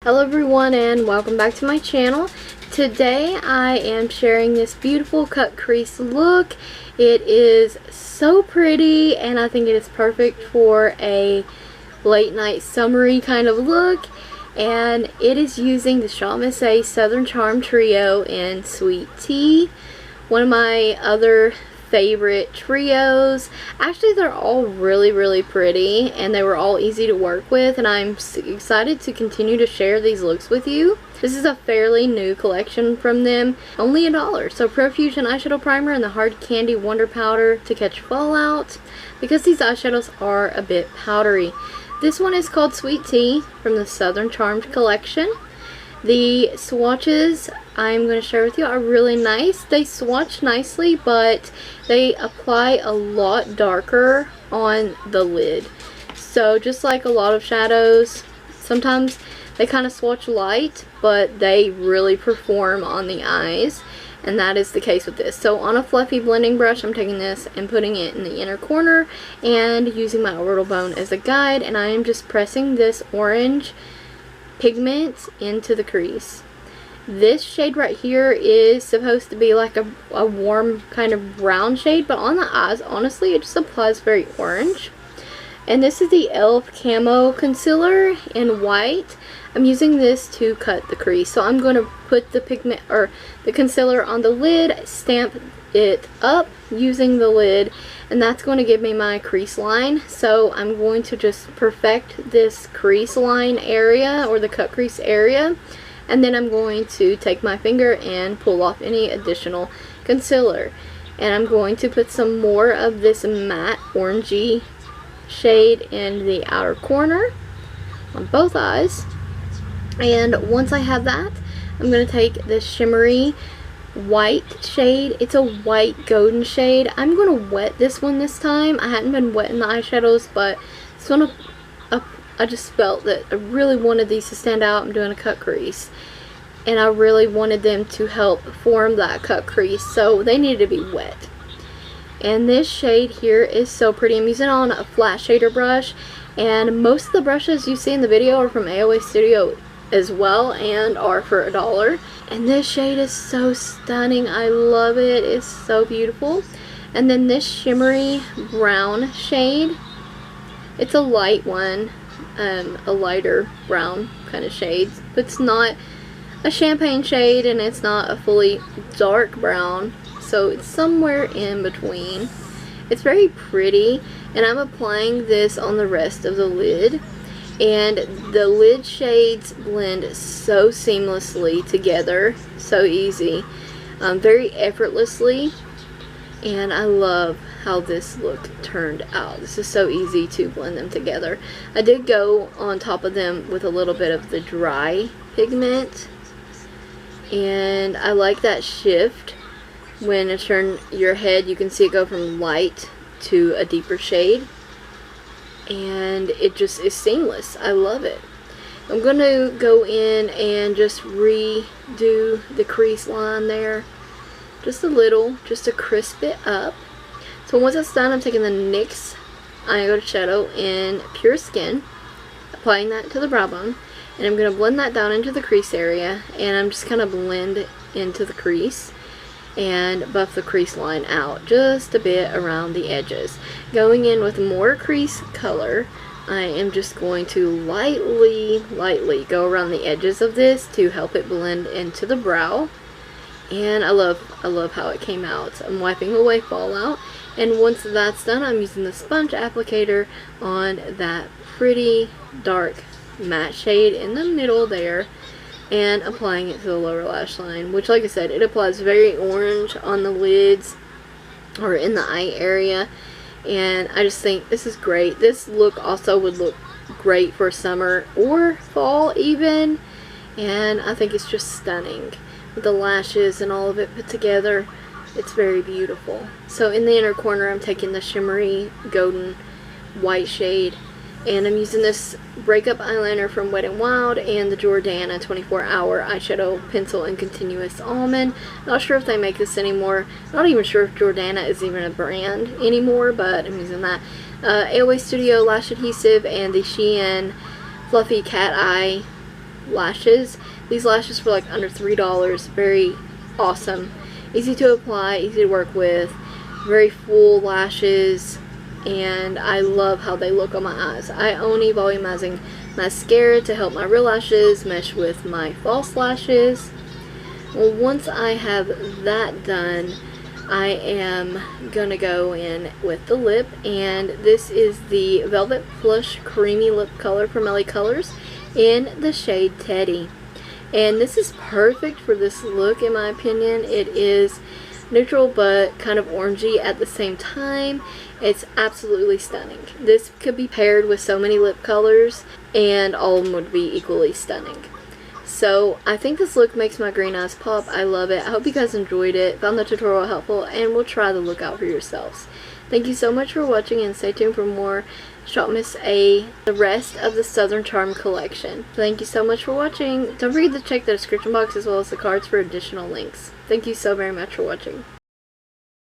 Hello everyone and welcome back to my channel. Today I am sharing this beautiful cut crease look. It is so pretty and I think it is perfect for a late night summery kind of look. And it is using the ShopMissA Southern Charm Trio in Sweet Tea. One of my other favorite trios. Actually, they're all really pretty and they were all easy to work with, and I'm excited to continue to share these looks with you. This is a fairly new collection from them, only $1. So Profusion eyeshadow primer and the hard candy wonder powder to catch fallout, because these eyeshadows are a bit powdery. This one is called Sweet Tea from the Southern Charmed collection. The swatches I'm going to share with you are really nice. They swatch nicely, but they apply a lot darker on the lid. So just like a lot of shadows, sometimes they kind of swatch light, but they really perform on the eyes. And that is the case with this. So on a fluffy blending brush, I'm taking this and putting it in the inner corner and using my orbital bone as a guide. And I am just pressing this orange pigment into the crease. This shade right here is supposed to be like a warm kind of brown shade, but on the eyes, honestly, it just applies very orange. And this is the e.l.f. Camo Concealer in white. I'm using this to cut the crease. So I'm going to put the pigment or the concealer on the lid, stamp it up using the lid, and that's going to give me my crease line. So I'm going to just perfect this crease line area, or the cut crease area, and then I'm going to take my finger and pull off any additional concealer. And I'm going to put some more of this matte orangey shade in the outer corner on both eyes. And once I have that, I'm going to take this shimmery white shade. It's a white golden shade. I'm going to wet this one this time. I hadn't been wetting the eyeshadows, but this one I just felt that I really wanted these to stand out. I'm doing a cut crease, and I really wanted them to help form that cut crease, so they needed to be wet. And this shade here is so pretty. I'm using it on a flat shader brush, and most of the brushes you see in the video are from AOA Studio as well, and are for $1. And this shade is so stunning. I love it. It's so beautiful. And then this shimmery brown shade, it's a light one, a lighter brown kind of shade, but it's not a champagne shade and it's not a fully dark brown, so it's somewhere in between. It's very pretty, and I'm applying this on the rest of the lid. And the lid shades blend so seamlessly together, so easy, very effortlessly, and I love how this look turned out. This is so easy to blend them together. I did go on top of them with a little bit of the dry pigment, and I like that shift. When you turn your head, you can see it go from light to a deeper shade, and it just is seamless. I love it. I'm going to go in and just redo the crease line there just a little, just to crisp it up. So once that's done, I'm taking the NYX eyeshadow in Pure Skin, applying that to the brow bone, and I'm going to blend that down into the crease area, and I'm just going to blend into the crease and buff the crease line out just a bit around the edges. Going in with more crease color, I am just going to lightly go around the edges of this to help it blend into the brow. And I love how it came out. I'm wiping away fallout, and once that's done, I'm using the sponge applicator on that pretty dark matte shade in the middle there, and applying it to the lower lash line, which, like I said, it applies very orange on the lids or in the eye area. And I just think this is great. This look also would look great for summer or fall even, and I think it's just stunning with the lashes and all of it put together. It's very beautiful. So in the inner corner, I'm taking the shimmery golden white shade, and I'm using this Breakup eyeliner from WetnWild and the Jordana 24-hour eyeshadow pencil in continuous almond. Not sure if they make this anymore. Not even sure if Jordana is even a brand anymore, but I'm using that. AOA Studio Lash Adhesive and the Shein Fluffy Cat Eye lashes. These lashes were like under $3. Very awesome. Easy to apply, easy to work with, very full lashes, and I love how they look on my eyes. I own a volumizing mascara to help my real lashes mesh with my false lashes. Well, once I have that done, I am gonna go in with the lip, and this is the Velvet Plush Creamy Lip Color from LaColors in the shade Teddy. And this is perfect for this look in my opinion. It is neutral but kind of orangey at the same time. It's absolutely stunning. This could be paired with so many lip colors and all of them would be equally stunning. So I think this look makes my green eyes pop. I love it. I hope you guys enjoyed it, found the tutorial helpful, and will try the look out for yourselves. Thank you so much for watching, and stay tuned for more ShopMissA, the rest of the Southern Charm collection. Thank you so much for watching. Don't forget to check the description box as well as the cards for additional links. Thank you so very much for watching.